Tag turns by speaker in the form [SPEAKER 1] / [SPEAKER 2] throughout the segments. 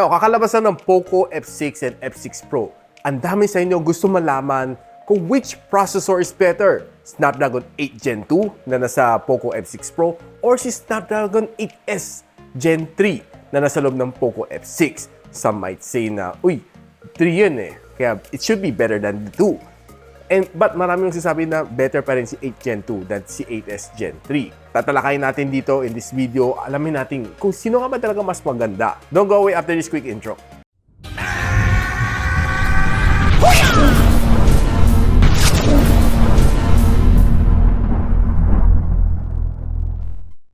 [SPEAKER 1] Now, kakalabas na ng Poco F6 and F6 Pro. Ang dami sa inyo gusto malaman kung which processor is better. Snapdragon 8 Gen 2 na nasa Poco F6 Pro or si Snapdragon 8S Gen 3 na nasa loob ng Poco F6. Some might say na, uy, 3 yun eh. Kaya it should be better than the 2. But maraming nagsasabi na better pa rin si 8 Gen 2 than si 8S Gen 3. Tatalakayin natin dito in this video, alamin natin kung sino nga ba talaga mas maganda. Don't go away after this quick intro.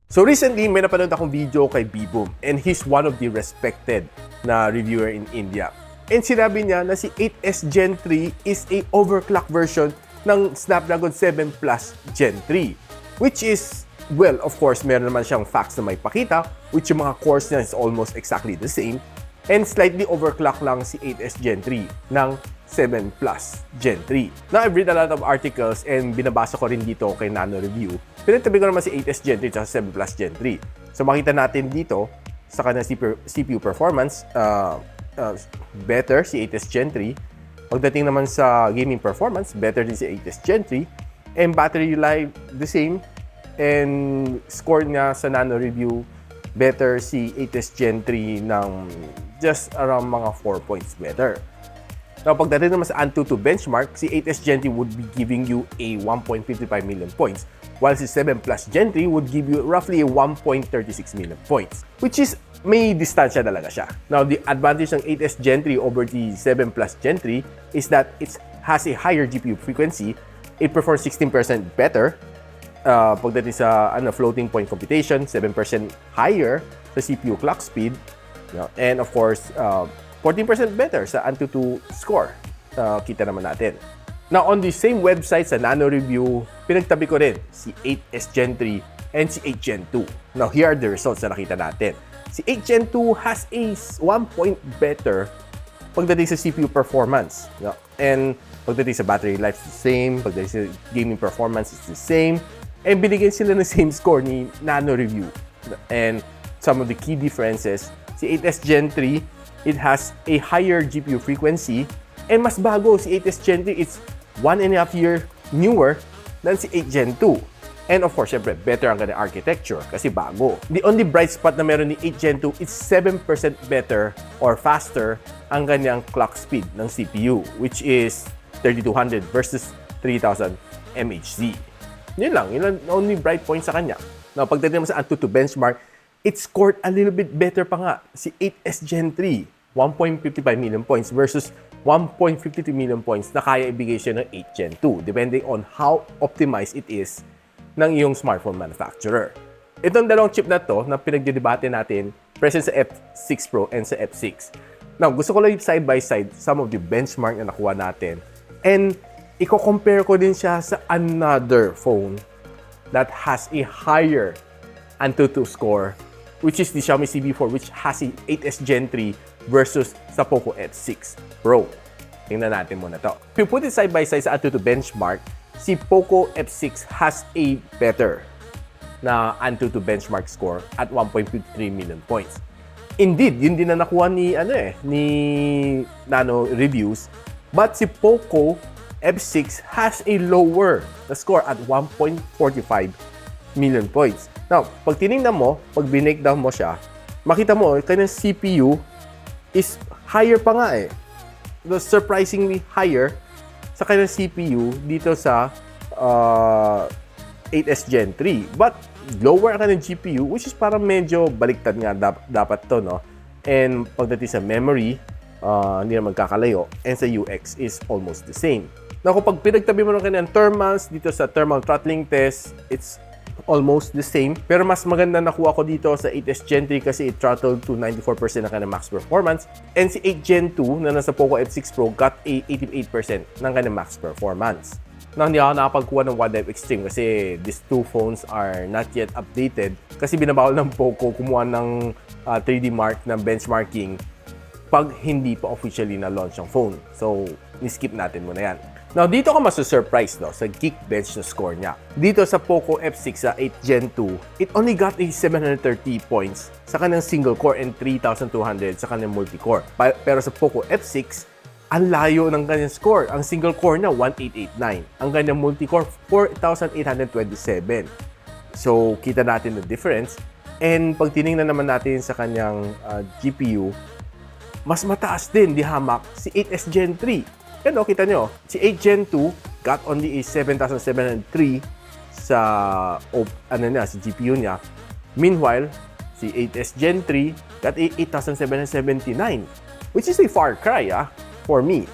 [SPEAKER 1] So recently, may napanood akong video kay B-Boom and he's one of the respected na reviewer in India. And sinabi niya na si 8S Gen 3 is a overclock version ng Snapdragon 7 Plus Gen 3. Which is, well, of course, meron naman siyang facts na may pakita, which yung mga cores niya is almost exactly the same. And slightly overclock lang si 8S Gen 3 ng 7 Plus Gen 3. Now, I've read a lot of articles and binabasa ko rin dito kay Nano Review. Pinagtabi ko naman si 8S Gen 3 at 7 Plus Gen 3. So, makita natin dito sa kanyang CPU performance, better si 8S Gen 3. Pagdating naman sa gaming performance, better din si 8S Gen 3. And battery life, the same. And score niya sa Nano Review, better si 8S Gen 3 ng just around mga 4 points better. Now, pagdating naman sa Antutu benchmark, si 8S Gen 3 would be giving you a 1.55 million points, while si 7 Plus Gen 3 would give you roughly a 1.36 million points, which is may distansya talaga siya. Now, the advantage ng 8S Gen 3 over the 7 Plus Gen 3 is that it has a higher GPU frequency. It performs 16% better. Pagdating sa floating point computation, 7% higher sa CPU clock speed. And of course, 14% better sa Antutu score. Kita naman natin. Now, on the same website sa Nano Review, pinagtabi ko rin si 8S Gen 3 and si 8 Gen 2. Now, here are the results na nakita natin. Si 8 Gen 2 has a 1 point better pagdating sa CPU performance. And pagdating sa battery life, it's the same. Pagdating sa gaming performance, it's the same. And binigyan sila ng same score ni Nano Review. And some of the key differences, si 8S Gen 3, it has a higher GPU frequency. And mas bago, si 8S Gen 3, it's 1.5 year newer than si 8 Gen 2. And of course, syempre, better ang kanyang architecture kasi bago. The only bright spot na meron ni 8 Gen 2 is 7% better or faster ang kanyang clock speed ng CPU, which is 3200 versus 3000 mHz. Yun lang only bright point sa kanya. Now, pagdating naman sa Antutu benchmark, it scored a little bit better pa nga. Si 8S Gen 3, 1.55 million points versus 1.53 million points na kaya ibigay siya ng 8 Gen 2, depending on how optimized it is ng iyong smartphone manufacturer. Itong dalawang chip na to na pinagdidebate natin present sa F6 Pro and sa F6. Now, gusto ko lang side by side some of the benchmark na nakuha natin and i-compare ko din siya sa another phone that has a higher Antutu score, which is the Xiaomi CB4, which has a 8S Gen 3 versus sa Poco F6 Pro. Tingnan natin muna to. If you put it side by side sa Antutu benchmark, si Poco F6 has a better na Antutu benchmark score at 1.53 million points. Indeed, yun din na nakuha ni Nano Reviews. But si Poco F6 has a lower na score at 1.45 million points. Now, pag tinignan mo, pag binake-down mo siya, makita mo, kanyang CPU is higher pa nga eh. Surprisingly higher sa kanyang CPU dito sa 8S Gen 3. But lower ang kanyang GPU, which is parang medyo baliktad nga dapat to, no? And pagdating sa memory, hindi na magkakalayo. And sa UX is almost the same. Now, kapag pinagtabi mo ng kanyang thermals, dito sa thermal throttling test, it's almost the same. Pero mas maganda nakuha ko dito sa 8S Gen 3 kasi it throttled to 94% ng kanyang max performance. And si 8 Gen 2 na nasa Poco F6 Pro got a 88% ng kanyang max performance. Now, hindi ako nakapagkuha ng One Extreme kasi these two phones are not yet updated kasi binabawal ng Poco kumuha ng 3D mark ng benchmarking pag hindi pa officially na-launch ang phone. So, ni-skip natin muna yan. Now, dito ka masusurprise, no, sa Geekbench na score niya. Dito sa Poco F6 sa 8 Gen 2, it only got a 730 points sa kanyang single core and 3,200 sa kanyang multi-core. Pero sa Poco F6, ang layo ng kanyang score. Ang single core niya, 1889. Ang kanyang multi-core, 4,827. So, kita natin the difference. And pag tinignan naman natin sa kanyang GPU, mas mataas din di hamak si 8S Gen 3. Yan o, kita nyo, si 8 Gen 2 got only a 7,703 sa si GPU niya. Meanwhile, si 8S Gen 3 got a 8,779, which is a far cry for me.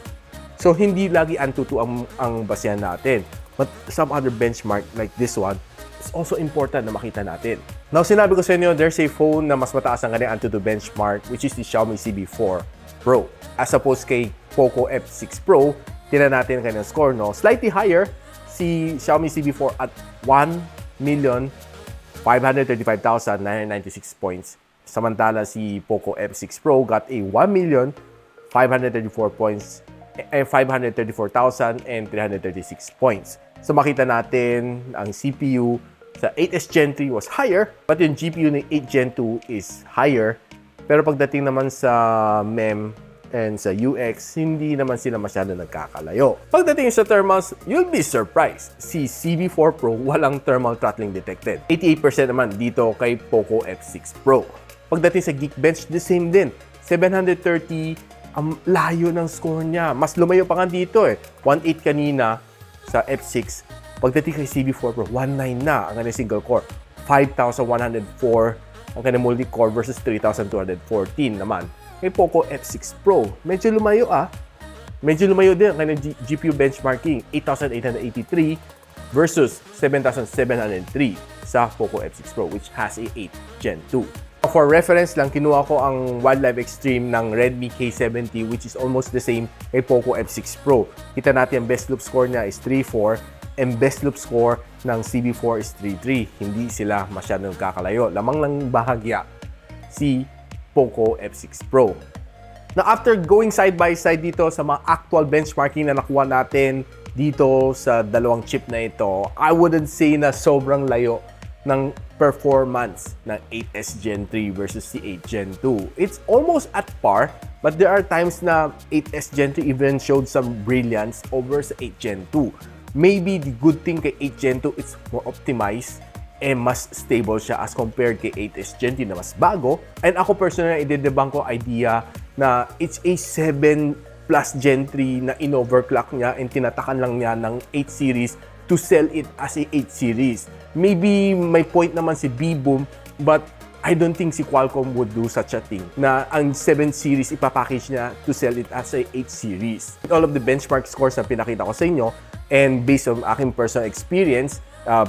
[SPEAKER 1] So, hindi lagi Antutu ang basehan natin. But some other benchmark like this one, it's also important na makita natin. Now, sinabi ko sa inyo, there's a phone na mas mataas ang kanyang Antutu benchmark, which is the Xiaomi CB4 Pro. As opposed kay Poco F6 Pro, tingnan natin ang kanyang score, no? Slightly higher, si Xiaomi CB4 at 1,535,996 points. Samantala, si Poco F6 Pro got a 1,534,336 points. So makita natin ang CPU sa 8S Gen 3 was higher, but yung GPU ng 8 Gen 2 is higher. Pero pagdating naman sa MEM and sa UX, hindi naman sila masyado nagkakalayo. Pagdating sa thermals, you'll be surprised. Si CB4 Pro walang thermal throttling detected. 88% naman dito kay Poco F6 Pro. Pagdating sa Geekbench, the same din. 730, ang layo ng score niya. Mas lumayo pa nga dito 1.8 kanina sa F6. Pagdating kay CB4 Pro, 1.9 na ang kanyang single core. 5,104 ang kanyang multi-core versus 3,214 naman. Kay Poco F6 Pro, medyo lumayo Medyo lumayo din ang kanyang GPU benchmarking. 8,883 versus 7,703 sa Poco F6 Pro, which has a 8 Gen 2. For reference lang, kinuha ko ang Wildlife Extreme ng Redmi K70, which is almost the same kay Poco F6 Pro. Kita natin ang best loop score niya is 3.4 and best loop score ng CB4 is 3.3. Hindi sila masyadong kakalayo. Lamang lang bahagya si Poco F6 Pro. Now, after going side by side dito sa mga actual benchmarking na nakuha natin dito sa dalawang chip na ito, I wouldn't say na sobrang layo ng performance ng 8S Gen 3 versus si 8 Gen 2. It's almost at par, but there are times na 8S Gen 3 even showed some brilliance over sa 8 Gen 2. Maybe the good thing kay 8 Gen 2, it's more optimized and mas stable siya as compared kay 8S Gen 3 na mas bago. And ako personally, i-debunk ko idea na it's a 7 plus Gen 3 na in-overclock niya and tinatakan lang niya ng 8 series to sell it as a 8 series. Maybe may point naman si B-Boom, but I don't think si Qualcomm would do such a thing na ang 7 series ipapackage niya to sell it as a 8 series. All of the benchmark scores na pinakita ko sa inyo, and based on aking personal experience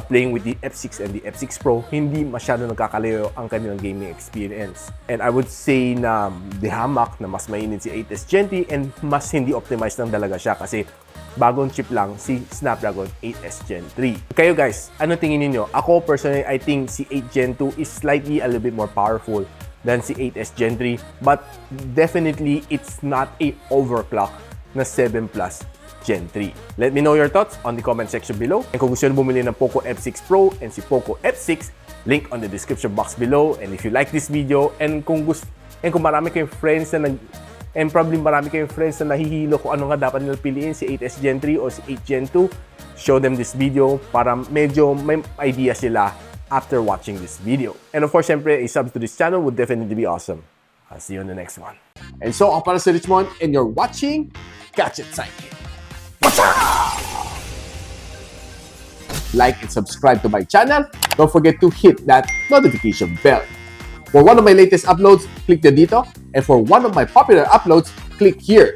[SPEAKER 1] playing with the F6 and the F6 Pro, hindi masyado nagkakalayo ang kanilang gaming experience. And I would say na the hamak na mas mainit si 8S Gen 3 and mas hindi optimized lang talaga siya kasi bagong chip lang si Snapdragon 8S Gen 3. Kayo guys, ano tingin niyo? Ako personally, I think si 8 Gen 2 is slightly a little bit more powerful than si 8S Gen 3, but definitely it's not a overclock na 7 Plus Gen 3. Let me know your thoughts on the comment section below. And kung gusto nyo bumili ng Poco F6 Pro and si Poco F6, link on the description box below. And if you like this video, and kung marami kayong friends na probably marami kayong friends na nahihilo kung ano nga dapat nila piliin, si 8S Gen 3 o si 8 Gen 2, show them this video para medyo may idea sila after watching this video. And of course, syempre, a sub to this channel would definitely be awesome. I'll see you on the next one. And so, ako para si Richmond, and you're watching Gadget Sidekick. Like and subscribe to my channel. Don't forget to hit that notification bell. For one of my latest uploads, click the dito. And for one of my popular uploads, click here.